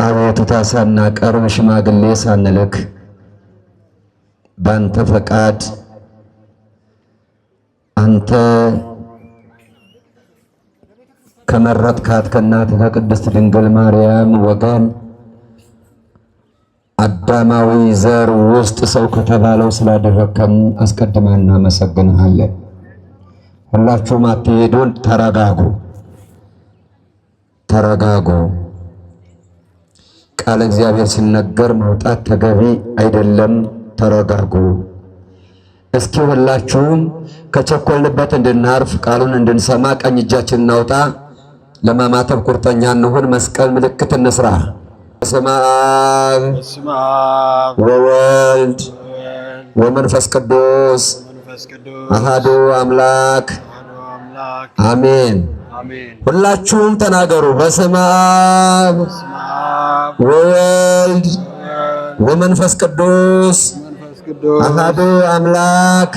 አቤቱታ ሳናቀርብ ሽማግሌ ሳንልክ ባንተ ፈቃድ አንተ ከመረጥካት ከእናትህ ከቅድስት ድንግል ማርያም ወገን አዳማዊ ዘር ውስጥ ሰው ከተባለው ስላደረከን አስቀድመን እናመሰግንሃለን። ሁላችሁም አትሄዱን፣ ተረጋጉ። ቃል እግዚአብሔር ሲነገር መውጣት ተገቢ አይደለም። ተረጋጉ። እስኪ ሁላችሁም ከቸኮልንበት እንድናርፍ ቃሉን እንድንሰማ ቀኝ እጃችንን እናውጣ። ለማማተብ ቁርጠኛ እንሁን። መስቀል ምልክት እንስራ። በስመ አብ ወወልድ ወመንፈስ ቅዱስ አሐዱ አምላክ አሜን። ሁላችሁም ተናገሩ። በስመ አብ ወወልድ ወመንፈስ ቅዱስ አሐዱ አምላክ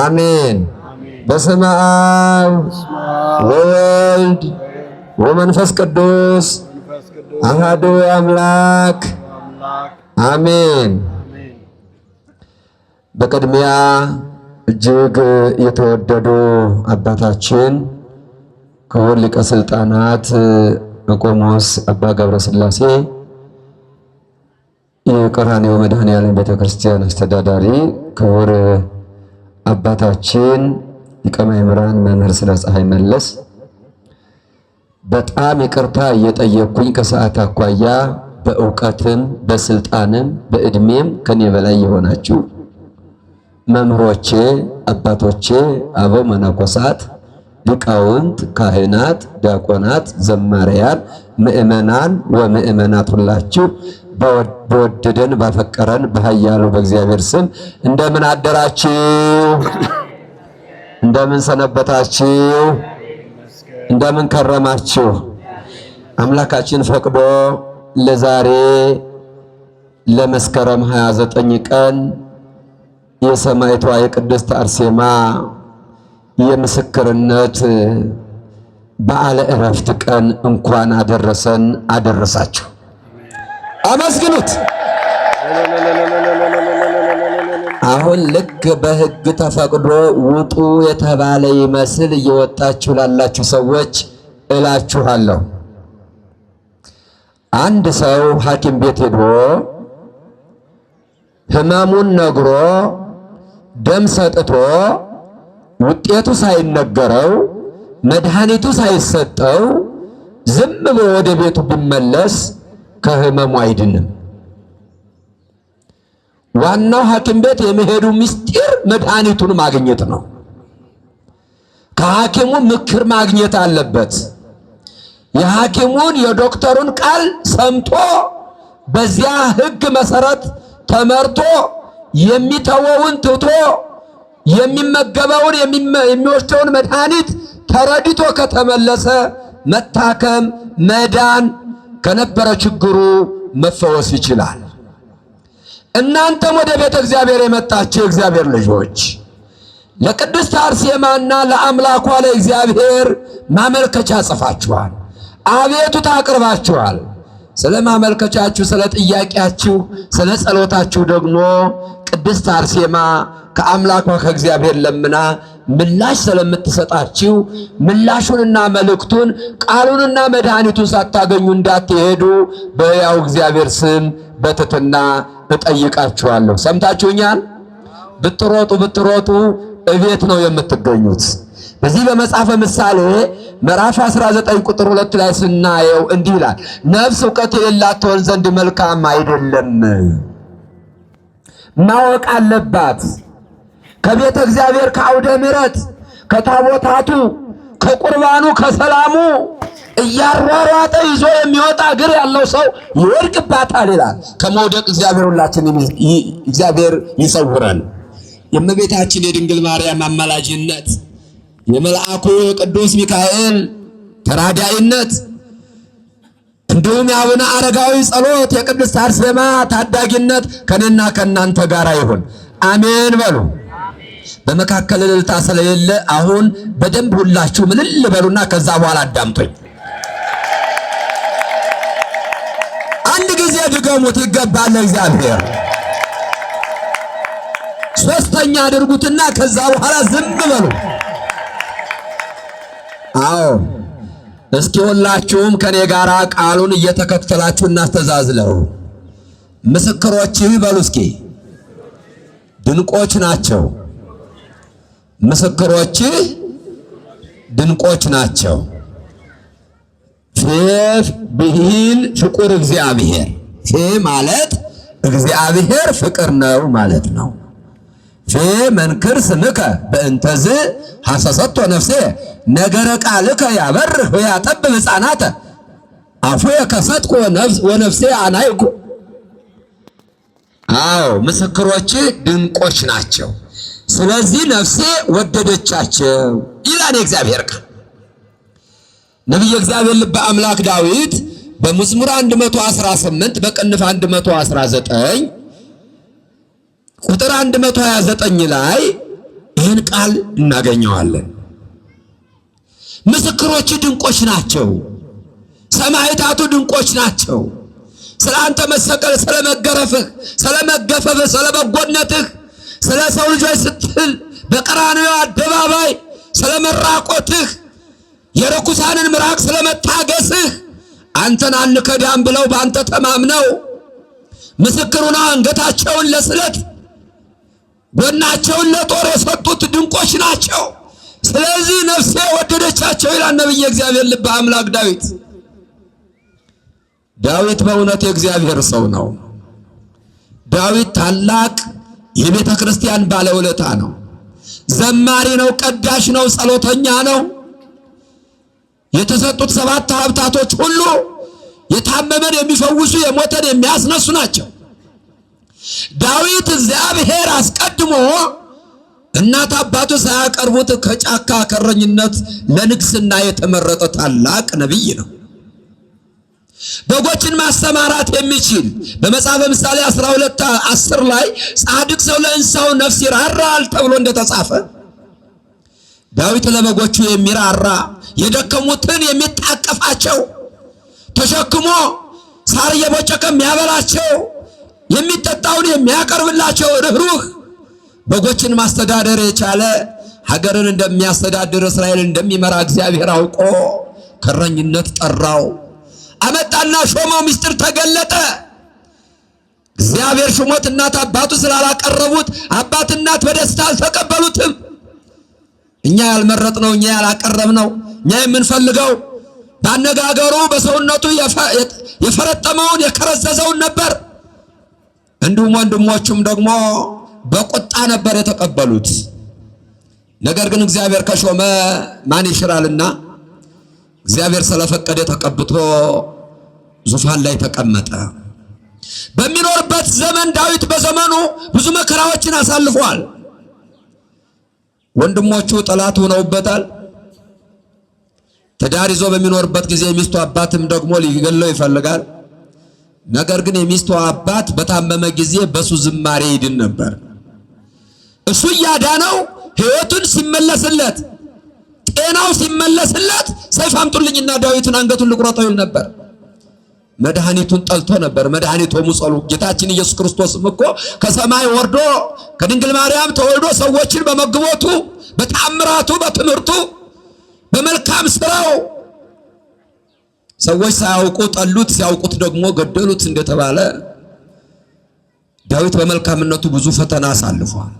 አሜን። በስመ አብ ወወልድ ወመንፈስ ቅዱስ አሐዱ አምላክ አሜን። በቅድሚያ እጅግ የተወደዱ አባታችን ክቡር ሊቀ ሥልጣናት ቆሞስ አባ ገብረ ሥላሴ የቀራንዮ መድኃኔዓለም ቤተክርስቲያን አስተዳዳሪ፣ ክቡር አባታችን ሊቀ ማእምራን መምህር ስለ ፀሐይ መለስ፣ በጣም ይቅርታ እየጠየቅኩኝ ከሰዓት አኳያ በእውቀትም በስልጣንም በእድሜም ከኔ በላይ የሆናችሁ መምህሮቼ፣ አባቶቼ፣ አበው መነኮሳት፣ ሊቃውንት፣ ካህናት፣ ዲያቆናት፣ ዘማሪያን፣ ምእመናን ወምእመናት ሁላችሁ በወደደን ባፈቀረን በኃያሉ በእግዚአብሔር ስም እንደምን አደራችሁ? እንደምን ሰነበታችሁ? እንደምን ከረማችሁ? አምላካችን ፈቅዶ ለዛሬ ለመስከረም 29 ቀን የሰማዕቷ የቅድስት አርሴማ የምስክርነት በዓለ ዕረፍት ቀን እንኳን አደረሰን አደረሳችሁ። አመስግኑት። አሁን ልክ በሕግ ተፈቅዶ ውጡ የተባለ ይመስል እየወጣችሁ ላላችሁ ሰዎች እላችኋለሁ፣ አንድ ሰው ሐኪም ቤት ሄዶ ህመሙን ነግሮ ደም ሰጥቶ ውጤቱ ሳይነገረው መድኃኒቱ ሳይሰጠው ዝም ብሎ ወደ ቤቱ ቢመለስ ከህመሙ አይድንም። ዋናው ሐኪም ቤት የመሄዱ ምስጢር መድኃኒቱን ማግኘት ነው። ከሐኪሙ ምክር ማግኘት አለበት። የሐኪሙን የዶክተሩን ቃል ሰምቶ በዚያ ሕግ መሰረት ተመርቶ የሚተወውን ትቶ የሚመገበውን የሚወስደውን መድኃኒት ተረድቶ ከተመለሰ መታከም መዳን ከነበረ ችግሩ መፈወስ ይችላል። እናንተም ወደ ቤተ እግዚአብሔር የመጣችሁ እግዚአብሔር ልጆች ለቅድስት አርሴማና ለአምላኳ ለእግዚአብሔር ማመልከቻ ጽፋችኋል፣ አቤቱታ አቅርባችኋል። ስለ ማመልከቻችሁ፣ ስለ ጥያቄያችሁ፣ ስለ ጸሎታችሁ ደግሞ ቅድስት አርሴማ ከአምላኳ ከእግዚአብሔር ለምና ምላሽ ስለምትሰጣችሁ ምላሹንና መልእክቱን ቃሉንና መድኃኒቱን ሳታገኙ እንዳትሄዱ በሕያው እግዚአብሔር ስም በትሕትና እጠይቃችኋለሁ። ሰምታችሁኛል? ብትሮጡ እቤት ነው የምትገኙት። በዚህ በመጽሐፈ ምሳሌ ምዕራፍ 19 ቁጥር 2 ላይ ስናየው እንዲህ ይላል፣ ነፍስ ዕውቀት የሌላት ትሆን ዘንድ መልካም አይደለም። ማወቅ አለባት። ከቤተ እግዚአብሔር ከአውደ ምሕረት ከታቦታቱ ከቁርባኑ ከሰላሙ እያሯሯጠ ይዞ የሚወጣ እግር ያለው ሰው ይወድቅባታል ይላል። ከመውደቅ እግዚአብሔር ሁላችንን እግዚአብሔር ይሰውረን። የእመቤታችን የድንግል ማርያም አማላጅነት፣ የመልአኩ የቅዱስ ሚካኤል ተራዳኢነት፣ እንዲሁም የአቡነ አረጋዊ ጸሎት፣ የቅድስት አርሴማ ታዳጊነት ከኔና ከናንተ ጋር ይሁን። አሜን በሉ። በመካከል እልልታ ስለሌለ አሁን በደንብ ሁላችሁ ምልል በሉና ከዛ በኋላ አዳምጡኝ። ድገሙት ይገባል እግዚአብሔር። ሶስተኛ አድርጉትና ከዛ በኋላ ዝም በሉ። አዎ እስኪ ሁላችሁም ከኔ ጋር ቃሉን እየተከተላችሁ እናስተዛዝለው። ምስክሮችህ በሉ እስኪ ድንቆች ናቸው። ምስክሮችህ ድንቆች ናቸው። ብሂል ፍቁር እግዚአብሔር። ማለት እግዚአብሔር ፍቅር ነው ማለት ነው። መንክር ስምከ በእንተዝ ሐሰሰቶ ነፍሴ ነገረ ቃልከ ያበርህ ወያጠብ ሕፃናተ አፉየ ከሰጥኩ ወነፍሴ አናይኩ። አዎ ምስክሮች ድንቆች ናቸው፣ ስለዚህ ነፍሴ ወደደቻቸው ይላል እግዚአብሔር ቃል። ነቢየ እግዚአብሔር ልበ አምላክ ዳዊት በመዝሙር 118 በቅንፍ 119 ቁጥር 129 ላይ ይህን ቃል እናገኘዋለን። ምስክሮች ድንቆች ናቸው፣ ሰማዕታቱ ድንቆች ናቸው። ስለ አንተ መሰቀል፣ ስለ መገረፍህ፣ ስለ መገፈፍህ፣ ስለ በጎነትህ፣ ስለ ሰው ልጆች ስትል በቀራንዮ አደባባይ ስለ መራቆትህ፣ የርኩሳንን ምራቅ ስለ መታገስህ፣ አንተን አንከዳም ብለው በአንተ ተማምነው ምስክሩን አንገታቸውን ለስለት ጎናቸውን ለጦር የሰጡት ድንቆች ናቸው። ስለዚህ ነፍሴ ወደደቻቸው ይላል ነቢየ እግዚአብሔር ልበ አምላክ ዳዊት። ዳዊት በእውነት የእግዚአብሔር ሰው ነው። ዳዊት ታላቅ የቤተ ክርስቲያን ባለውለታ ነው። ዘማሪ ነው፣ ቀዳሽ ነው፣ ጸሎተኛ ነው። የተሰጡት 7 ሀብታቶች ሁሉ የታመመን የሚፈውሱ የሞተን የሚያስነሱ ናቸው። ዳዊት እግዚአብሔር አስቀድሞ እናት አባቱ ሳያቀርቡት ከጫካ ከረኝነት ለንግስና የተመረጠ ታላቅ ነቢይ ነው። በጎችን ማስተማራት የሚችል በመጽሐፈ ምሳሌ 12:10 ላይ ጻድቅ ሰው ለእንስሳው ነፍስ ይራራል ተብሎ እንደተጻፈ ዳዊት ለበጎቹ የሚራራ የደከሙትን የሚታቀፋቸው ተሸክሞ ሳር እየቦጨቀ የሚያበላቸው የሚጠጣውን የሚያቀርብላቸው ርኅሩህ በጎችን ማስተዳደር የቻለ ሀገርን እንደሚያስተዳድር እስራኤልን እንደሚመራ እግዚአብሔር አውቆ ከረኝነት ጠራው፣ አመጣና ሾመው። ምስጢር ተገለጠ። እግዚአብሔር ሹሞት እናት አባቱ ስላላቀረቡት አባት እናት በደስታ አልተቀበሉትም። እኛ ያልመረጥነው፣ እኛ ያላቀረብነው፣ እኛ የምንፈልገው ባነጋገሩ በሰውነቱ የፈረጠመውን የከረዘዘውን ነበር። እንዲሁም ወንድሞቹም ደግሞ በቁጣ ነበር የተቀበሉት። ነገር ግን እግዚአብሔር ከሾመ ማን ይሽራልና እግዚአብሔር ስለፈቀደ ተቀብቶ ዙፋን ላይ ተቀመጠ። በሚኖርበት ዘመን ዳዊት በዘመኑ ብዙ መከራዎችን አሳልፏል። ወንድሞቹ ጠላት ሆነውበታል። ትዳር ይዞ በሚኖርበት ጊዜ የሚስቱ አባትም ደግሞ ሊገለው ይፈልጋል። ነገር ግን የሚስቱ አባት በታመመ ጊዜ በሱ ዝማሬ ይድን ነበር። እሱ እያዳነው ሕይወቱን ሲመለስለት፣ ጤናው ሲመለስለት ሰይፍ አምጡልኝና ዳዊትን አንገቱን ልቁረጠው ይል ነበር። መድኃኒቱን ጠልቶ ነበር። መድኃኒቶሙ ጸሉ። ጌታችን ኢየሱስ ክርስቶስም እኮ ከሰማይ ወርዶ ከድንግል ማርያም ተወልዶ ሰዎችን በመግቦቱ፣ በተአምራቱ፣ በትምህርቱ፣ በመልካም ስራው ሰዎች ሳያውቁ ጠሉት፣ ሲያውቁት ደግሞ ገደሉት እንደተባለ ዳዊት በመልካምነቱ ብዙ ፈተና አሳልፏል።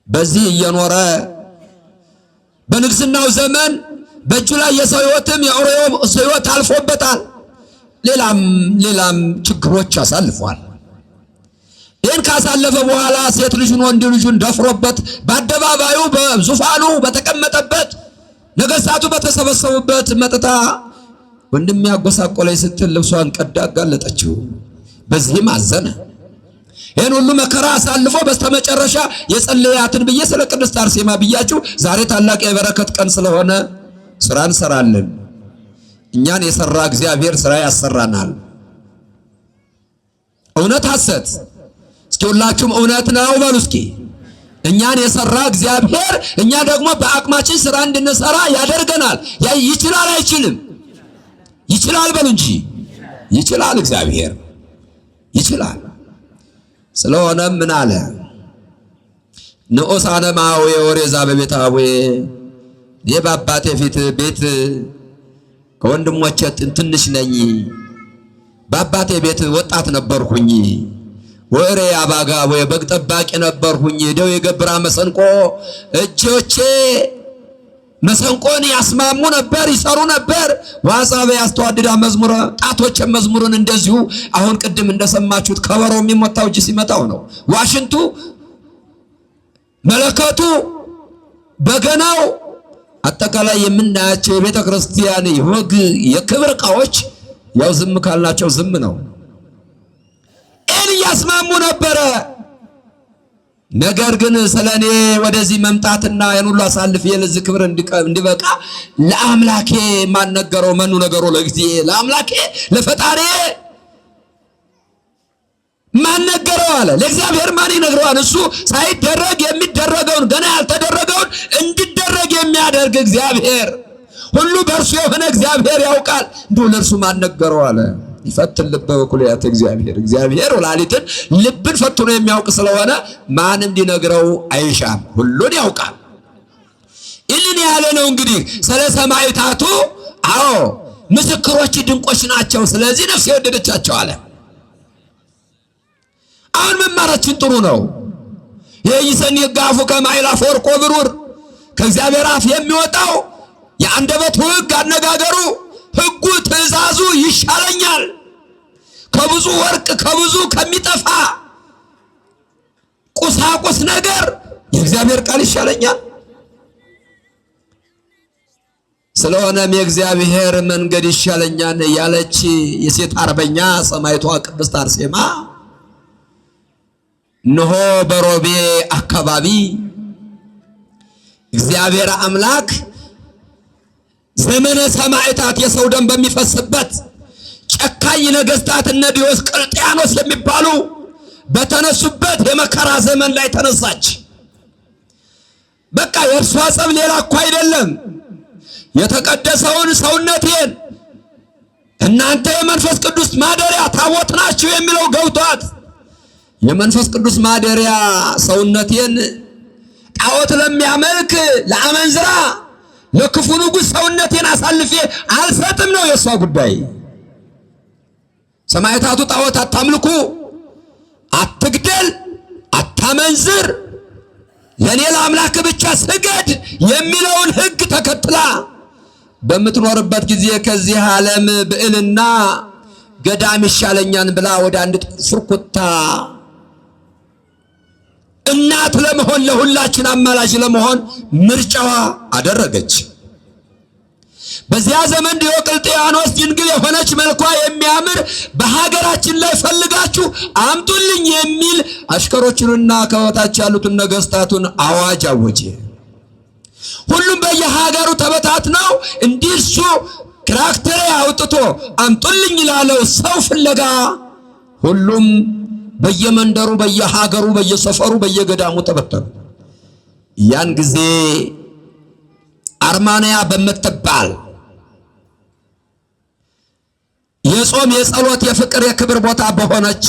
በዚህ እየኖረ በንግስናው ዘመን በእጁ ላይ የሰው ሕይወትም የኦሪዮ ሰው ሕይወት አልፎበታል። ሌላም ችግሮች አሳልፏል። ይህን ካሳለፈ በኋላ ሴት ልጁን ወንድ ልጁን ደፍሮበት በአደባባዩ በዙፋኑ በተቀመጠበት ነገሥታቱ በተሰበሰቡበት መጥታ ወንድም ያጎሳቆለኝ ስትል ልብሷን ቀዳ አጋለጠችው። በዚህም አዘነ። ይህን ሁሉ መከራ አሳልፎ በስተመጨረሻ የጸለያትን ብዬ ስለ ቅድስት አርሴማ ብያችሁ ዛሬ ታላቅ የበረከት ቀን ስለሆነ ስራ እንሰራለን። እኛን የሰራ እግዚአብሔር ስራ ያሰራናል። እውነት ሐሰት? እስኪ ሁላችሁም እውነት ነው በሉ እስኪ። እኛን የሰራ እግዚአብሔር እኛ ደግሞ በአቅማችን ስራ እንድንሰራ ያደርገናል። ይችላል አይችልም? ይችላል በሉ እንጂ። ይችላል፣ እግዚአብሔር ይችላል። ስለሆነም ምን አለ? ንዑሳነ ማዌ ወሬዛ በቤታዌ የባባቴ ፊት ቤት ከወንድሞቼ ትንሽ ነኝ፣ በአባቴ ቤት ወጣት ነበርኩኝ። ወሬ አባጋ ወይ በግ ጠባቂ ነበርኩኝ። ደው የገብራ መሰንቆ እጆቼ መሰንቆን ያስማሙ ነበር፣ ይሰሩ ነበር። ዋጻበ ያስተዋድዳ መዝሙረ ጣቶች መዝሙርን እንደዚሁ አሁን ቅድም እንደሰማችሁት ከበሮ የሚመታው እጅ ሲመታው ነው። ዋሽንቱ፣ መለከቱ፣ በገናው አጠቃላይ የምናያቸው የቤተ ክርስቲያን የወግ የክብር ዕቃዎች ያው ዝም ካልናቸው ዝም ነው። ያስማሙ ነበረ። ነገር ግን ስለኔ ወደዚህ መምጣትና ያን ሁሉ አሳልፌ ለዚህ ክብር እንዲበቃ ለአምላኬ ማን ነገረው? መኑ ነገሮ ለጊዜ ለአምላኬ ለፈጣሪ ማን ነገረው አለ። ለእግዚአብሔር ማን ይነግረዋል? እሱ ሳይደረግ የሚደረገውን ገና ያልተደረገውን እንዲደረግ የሚያደርግ እግዚአብሔር፣ ሁሉ በእርሱ የሆነ እግዚአብሔር ያውቃል። እንደው ለእርሱ ማን ነገረው አለ። ይፈትን ልበ ወኩልያተ እግዚአብሔር ወላሊትን ልብን ፈትኖ የሚያውቅ ስለሆነ ማንም ሊነግረው አይሻም፣ ሁሉን ያውቃል። ይህን ያለ ነው እንግዲህ ስለ ሰማዕታቱ። አዎ ምስክሮች ድንቆች ናቸው፣ ስለዚህ ነፍስ የወደደቻቸው አለ። አሁን መማራችን ጥሩ ነው። የይሰን ይጋፉ ከማይላፍ ወርቆ ብሩር ከእግዚአብሔር አፍ የሚወጣው የአንደበቱ ሕግ አነጋገሩ ሕጉ ትእዛዙ ይሻለኛል ከብዙ ወርቅ ከብዙ ከሚጠፋ ቁሳቁስ ነገር የእግዚአብሔር ቃል ይሻለኛል። ስለሆነም የእግዚአብሔር መንገድ ይሻለኛል ያለች የሴት አርበኛ ሰማዕቷ ቅድስት አርሴማ እነሆ በሮቤ አካባቢ እግዚአብሔር አምላክ ዘመነ ሰማዕታት የሰው ደም በሚፈስበት ጨካኝ ነገስታት እነ ዲዮቅልጥያኖስ የሚባሉ በተነሱበት የመከራ ዘመን ላይ ተነሳች። በቃ የእርሷ ጸብ ሌላ እኮ አይደለም። የተቀደሰውን ሰውነቴን እናንተ የመንፈስ ቅዱስ ማደሪያ ታቦት ናችሁ የሚለው ገብቷት የመንፈስ ቅዱስ ማደሪያ ሰውነቴን ጣዖት ለሚያመልክ ለአመንዝራ ለክፉ ንጉሥ ሰውነቴን አሳልፌ አልሰጥም ነው የሷ ጉዳይ። ሰማዕታቱ ጣዖት አታምልኩ፣ አትግደል፣ አታመንዝር፣ ለኔ ለአምላክ ብቻ ስገድ የሚለውን ሕግ ተከትላ በምትኖርበት ጊዜ ከዚህ ዓለም ብዕልና ገዳም ይሻለኛል ብላ ወደ አንድ ፍርኩታ እናት ለመሆን ለሁላችን አማላጅ ለመሆን ምርጫዋ አደረገች። በዚያ ዘመን ዲዮቅልጥያኖስ ድንግል የሆነች መልኳ የሚያምር በሀገራችን ላይ ፈልጋችሁ አምጡልኝ የሚል አሽከሮቹንና ከበታች ያሉትን ነገስታቱን አዋጅ አወጀ። ሁሉም በየሀገሩ ተበታትነው እንዲሱ ክራክተር አውጥቶ አምጡልኝ ላለው ሰው ፍለጋ ሁሉም በየመንደሩ በየሀገሩ በየሰፈሩ በየገዳሙ ተበተኑ። ያን ጊዜ አርማንያ በምትባል የጾም የጸሎት የፍቅር የክብር ቦታ በሆነች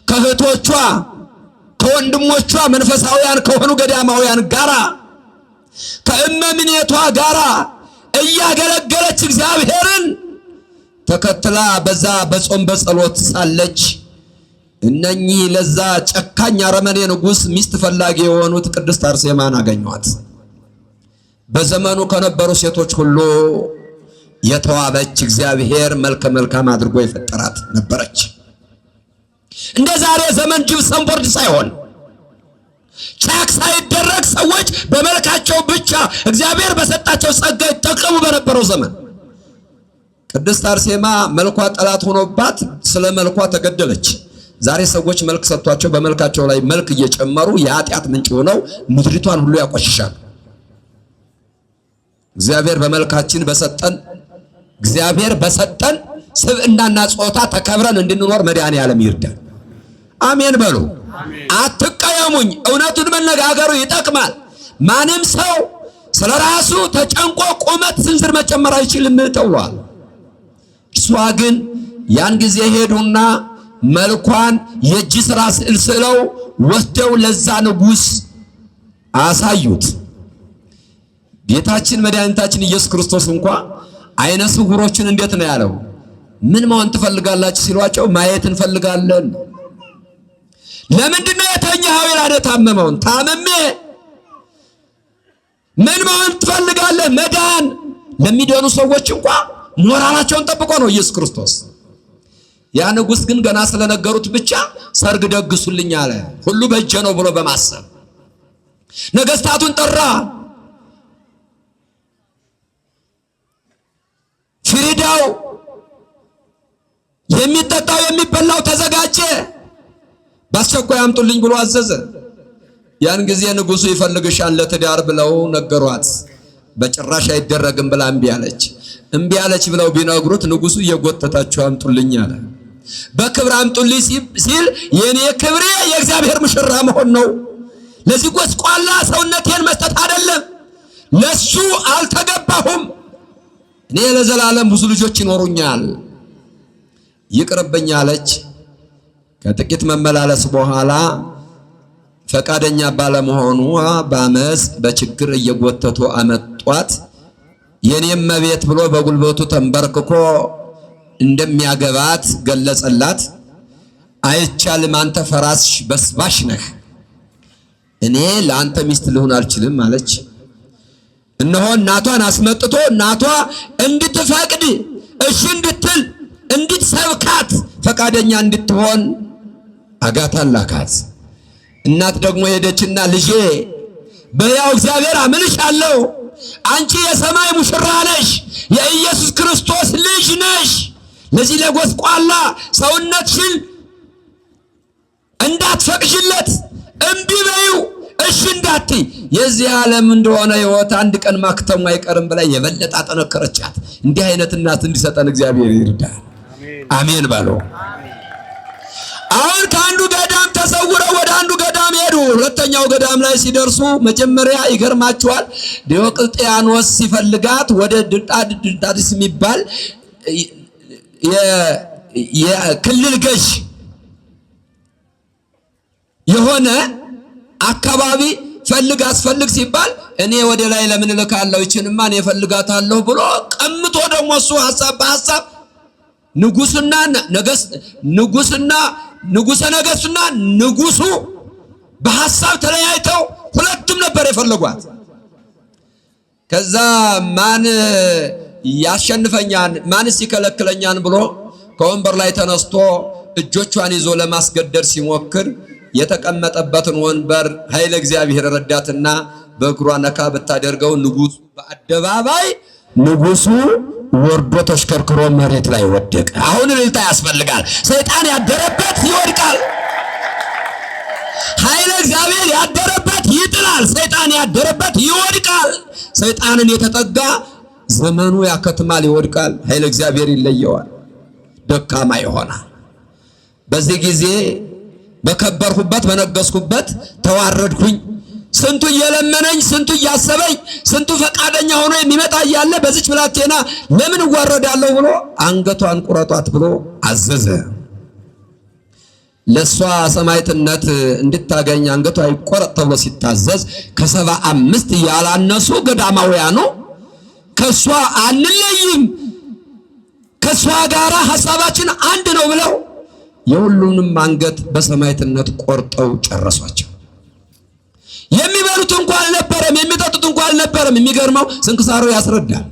ከእህቶቿ ከወንድሞቿ መንፈሳውያን ከሆኑ ገዳማውያን ጋራ ከእመምኔቷ ጋራ እያገለገለች እግዚአብሔርን ተከትላ በዛ በጾም በጸሎት ሳለች እነኚህ ለዛ ጨካኝ አረመኔ ንጉሥ ሚስት ፈላጊ የሆኑት ቅድስት አርሴማን አገኟት። በዘመኑ ከነበሩ ሴቶች ሁሉ የተዋበች እግዚአብሔር መልከ መልካም አድርጎ የፈጠራት ነበረች። እንደ ዛሬ ዘመን ጅብሰም ቦርድ ሳይሆን ቻክ ሳይደረግ ሰዎች በመልካቸው ብቻ እግዚአብሔር በሰጣቸው ጸጋ ይጠቀሙ በነበረው ዘመን ቅድስት አርሴማ መልኳ ጠላት ሆኖባት ስለ መልኳ ተገደለች። ዛሬ ሰዎች መልክ ሰጥቷቸው በመልካቸው ላይ መልክ እየጨመሩ የኃጢአት ምንጭ ሆነው ምድሪቷን ሁሉ ያቆሽሻል። እግዚአብሔር በሰጠን ስብዕናና ጾታ ተከብረን እንድንኖር መድኃኔዓለም ይርዳል። አሜን በሉ። አትቀየሙኝ። እውነቱን መነጋገሩ ይጠቅማል። ማንም ሰው ስለራሱ ተጨንቆ ቁመት ስንዝር መጨመር አይችልም ተብሏል። እሷ ግን ያን ጊዜ ሄዱና መልኳን የእጅ ሥራ ስዕለው ወስደው ለዛ ንጉሥ አሳዩት። ጌታችን መድኃኒታችን ኢየሱስ ክርስቶስ እንኳን አይነ ስውሮችን እንዴት ነው ያለው? ምን መሆን ትፈልጋላችሁ ሲሏቸው ማየት እንፈልጋለን። ለምንድን ነው የተኛኸው ይላል የታመመውን። ታመሜ ምን መሆን ትፈልጋለህ? መዳን። ለሚደኑ ሰዎች እንኳን ሞራላቸውን ጠብቆ ነው ኢየሱስ ክርስቶስ። ያ ንጉሥ ግን ገና ስለነገሩት ብቻ ሰርግ ደግሱልኝ አለ። ሁሉ በእጄ ነው ብሎ በማሰብ ነገስታቱን ጠራ። ፍሪዳው የሚጠጣው የሚበላው ተዘጋጀ። በአስቸኳይ አምጡልኝ ብሎ አዘዘ። ያን ጊዜ ንጉሡ ይፈልግሻል ለትዳር ብለው ነገሯት። በጭራሽ አይደረግም ብላ እምቢ አለች ብለው ቢነግሩት ንጉሡ እየጎተታችሁ አምጡልኝ አለ። በክብር አምጡልኝ ሲል የኔ ክብሬ የእግዚአብሔር ሙሽራ መሆን ነው። ለዚህ ጎስቋላ ሰውነቴን መስጠት አይደለም። ለሱ አልተገባሁም። እኔ ለዘላለም ብዙ ልጆች ይኖሩኛል፣ ይቅርብኝ አለች። ከጥቂት መመላለስ በኋላ ፈቃደኛ ባለመሆኗ በአመፅ በችግር እየጎተቱ አመጧት። የኔም መቤት ብሎ በጉልበቱ ተንበርክኮ እንደሚያገባት ገለጸላት። አይቻልም፣ አንተ ፈራስ በስባሽ ነህ፣ እኔ ለአንተ ሚስት ልሆን አልችልም አለች። እነሆ እናቷን አስመጥቶ እናቷ እንድትፈቅድ እሺ እንድትል እንድትሰብካት ፈቃደኛ እንድትሆን አጋታን ላካት። እናት ደግሞ ሄደችና ልጄ በሕያው እግዚአብሔር አምልሻለሁ፣ አንቺ የሰማይ ሙሽራ ነሽ፣ የኢየሱስ ክርስቶስ ልጅ ነሽ። ለዚህ ለጎስቋላ ሰውነትሽን እንዳትፈቅሽለት እምቢ በይው፣ እሺ እንዳትይ። የዚህ ዓለም እንደሆነ ሕይወት አንድ ቀን ማክተሙ አይቀርም ብላ የበለጠ አጠነከረቻት። እንዲህ አይነት እናት እንዲሰጠን እግዚአብሔር ይርዳል። አሜን ባሉ። አሁን ከአንዱ ገዳም ተሰውረው ወደ አንዱ ገዳም ሄዱ። ሁለተኛው ገዳም ላይ ሲደርሱ መጀመሪያ ይገርማቸዋል፣ ዲዮቅልጥያኖስ ሲፈልጋት ወደ ድልጣድስ የሚባል የክልል ገዥ የሆነ አካባቢ አስፈልግ ሲባል እኔ ወደ ላይ ለምን ልካለሁ? ይችንማ እኔ እፈልጋታለሁ ብሎ ቀምቶ ደግሞ እሱ ሐሳብ በሐሳብ ንጉሠ ነገሥቱና ንጉሡ በሐሳብ ተለያይተው ሁለቱም ነበር የፈለጓት። ከዛ ማን ያሸንፈኛን ማንስ ይከለክለኛን ብሎ ከወንበር ላይ ተነስቶ እጆቿን ይዞ ለማስገደድ ሲሞክር የተቀመጠበትን ወንበር ኃይለ እግዚአብሔር ረዳትና በእግሯ ነካ ብታደርገው ንጉሡ በአደባባይ ንጉሡ ወርዶ ተሽከርክሮ መሬት ላይ ወደቀ። አሁን እልልታ ያስፈልጋል። ሰይጣን ያደረበት ይወድቃል። ኃይለ እግዚአብሔር ያደረበት ይጥላል። ሰይጣን ያደረበት ይወድቃል። ሰይጣንን የተጠጋ ዘመኑ ያከትማል፣ ይወድቃል። ኃይለ እግዚአብሔር ይለየዋል፣ ደካማ ይሆናል። በዚህ ጊዜ በከበርሁበት በነገስኩበት ተዋረድኩኝ። ስንቱ እየለመነኝ፣ ስንቱ እያሰበኝ፣ ስንቱ ፈቃደኛ ሆኖ የሚመጣ እያለ በዚች ብላቴና ለምን እዋረዳለሁ ብሎ አንገቷን ቁረጧት ብሎ አዘዘ። ለሷ ሰማዕትነት እንድታገኝ አንገቷ ይቆረጥ ተብሎ ሲታዘዝ ከ75 ያላነሱ ገዳማውያኑ ከሷ አንለይም፣ ከሷ ጋራ ሐሳባችን አንድ ነው ብለው የሁሉንም አንገት በሰማዕትነት ቆርጠው ጨረሷቸው። የሚበሉት እንኳን አልነበረም፣ የሚጠጡት እንኳን አልነበረም። የሚገርመው ስንክሳሩ ያስረዳል።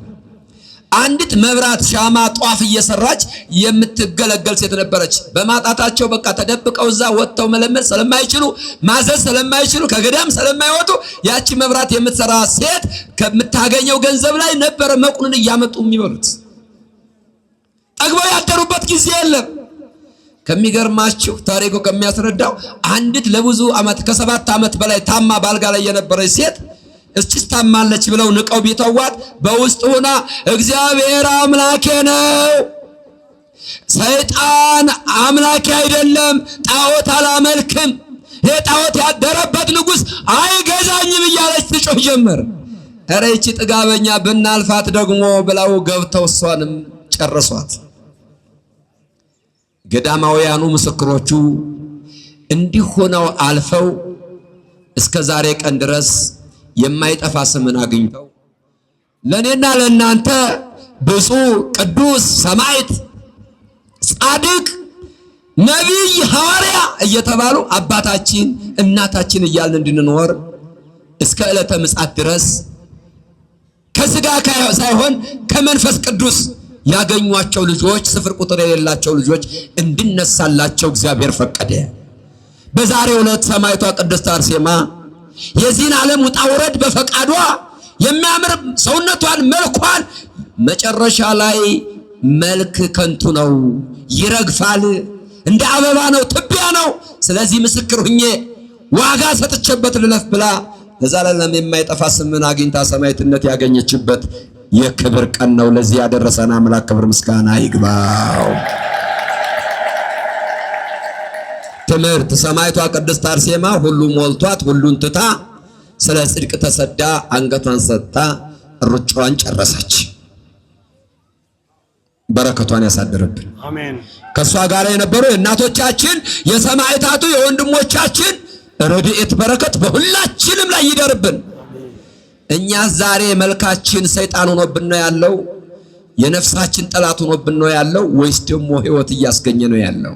አንዲት መብራት ሻማ ጧፍ እየሰራች የምትገለገል ሴት ነበረች። በማጣታቸው በቃ ተደብቀው እዛ ወጥተው መለመድ ስለማይችሉ ማዘዝ ስለማይችሉ ከገዳም ስለማይወጡ ያቺ መብራት የምትሰራ ሴት ከምታገኘው ገንዘብ ላይ ነበረ መቁንን እያመጡ የሚበሉት። ጠግበው ያደሩበት ጊዜ የለም። ከሚገርማችሁ ታሪኩ ከሚያስረዳው አንዲት ለብዙ ዓመት ከ7 ዓመት በላይ ታማ ባልጋ ላይ የነበረች ሴት እስኪ ታማለች ብለው ንቀው ቢተዋት በውስጥ ሆና እግዚአብሔር አምላኬ ነው፣ ሰይጣን አምላኬ አይደለም፣ ጣዖት አላመልክም፣ የጣዖት ያደረበት ንጉሥ አይገዛኝም እያለች ትጮህ ጀመር። ኧረ ይቺ ጥጋበኛ ብናልፋት ደግሞ ብለው ገብተው እሷንም ጨረሷት። ገዳማውያኑ ምስክሮቹ እንዲህ ሆነው አልፈው እስከ ዛሬ ቀን ድረስ የማይጠፋ ስምን አግኝተው ለኔና ለናንተ ብፁዕ ቅዱስ ሰማዕት ጻድቅ ነቢይ ሐዋርያ እየተባሉ አባታችን እናታችን እያልን እንድንኖር እስከ ዕለተ ምጽአት ድረስ ከሥጋ ሳይሆን ከመንፈስ ቅዱስ ያገኟቸው ልጆች ስፍር ቁጥር የሌላቸው ልጆች እንድነሳላቸው እግዚአብሔር ፈቀደ። በዛሬው ዕለት ሰማዕቷ ቅድስት አርሴማ የዚህን ዓለም ውጣ ውረድ በፈቃዷ የሚያምር ሰውነቷን መልኳን መጨረሻ ላይ መልክ ከንቱ ነው፣ ይረግፋል፣ እንደ አበባ ነው፣ ትቢያ ነው። ስለዚህ ምስክር ሁኜ ዋጋ ሰጥቼበት ልለፍ ብላ ለዘላለም የማይጠፋ ስምን አግኝታ ሰማዕትነት ያገኘችበት የክብር ቀን ነው። ለዚህ ያደረሰን አምላክ ክብር ምስጋና ይግባው። ትምህርት ሰማዕቷ ቅድስት አርሴማ ሁሉ ሞልቷት ሁሉን ትታ ስለ ጽድቅ ተሰዳ አንገቷን ሰጥታ ሩጫዋን ጨረሰች። በረከቷን ያሳድርብን። አሜን። ከሷ ጋር የነበሩ የእናቶቻችን የሰማዕታቱ የወንድሞቻችን ረድኤት በረከት በሁላችንም ላይ ይደርብን። እኛ ዛሬ መልካችን ሰይጣን ሆኖብን ነው ያለው? የነፍሳችን ጠላት ሆኖብን ነው ያለው? ወይስ ደግሞ ሕይወት እያስገኘ ነው ያለው?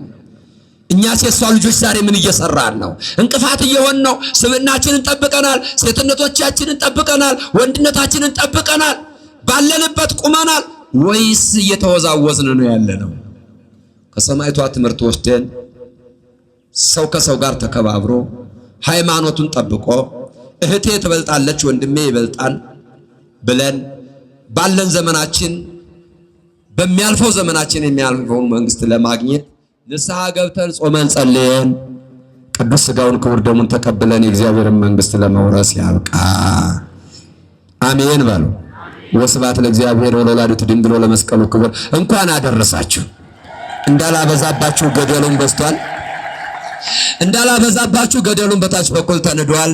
እኛስ የሷ ልጆች ዛሬ ምን እየሰራን ነው? እንቅፋት እየሆን ነው? ስብዕናችንን ጠብቀናል? ሴትነቶቻችንን ጠብቀናል? ወንድነታችንን ጠብቀናል? ባለንበት ቁመናል? ወይስ እየተወዛወዝን ነው ያለነው? ከሰማዕቷ ትምህርት ወስደን ሰው ከሰው ጋር ተከባብሮ ሃይማኖቱን ጠብቆ እህቴ ትበልጣለች ወንድሜ ይበልጣል ብለን ባለን ዘመናችን በሚያልፈው ዘመናችን የሚያልፈውን መንግስት ለማግኘት ንስሐ ገብተን ጾመን ጸልየን ቅዱስ ሥጋውን ክቡር ደሙን ተቀብለን የእግዚአብሔርን መንግስት ለመውረስ ያብቃ። አሜን በሉ። ወስብሐት ለእግዚአብሔር ወለወላዲቱ ድንግል ወለመስቀሉ ክቡር። እንኳን አደረሳችሁ። እንዳላበዛባችሁ ገደሉን በስቷል። እንዳላበዛባችሁ ገደሉን በታች በኩል ተንዷል።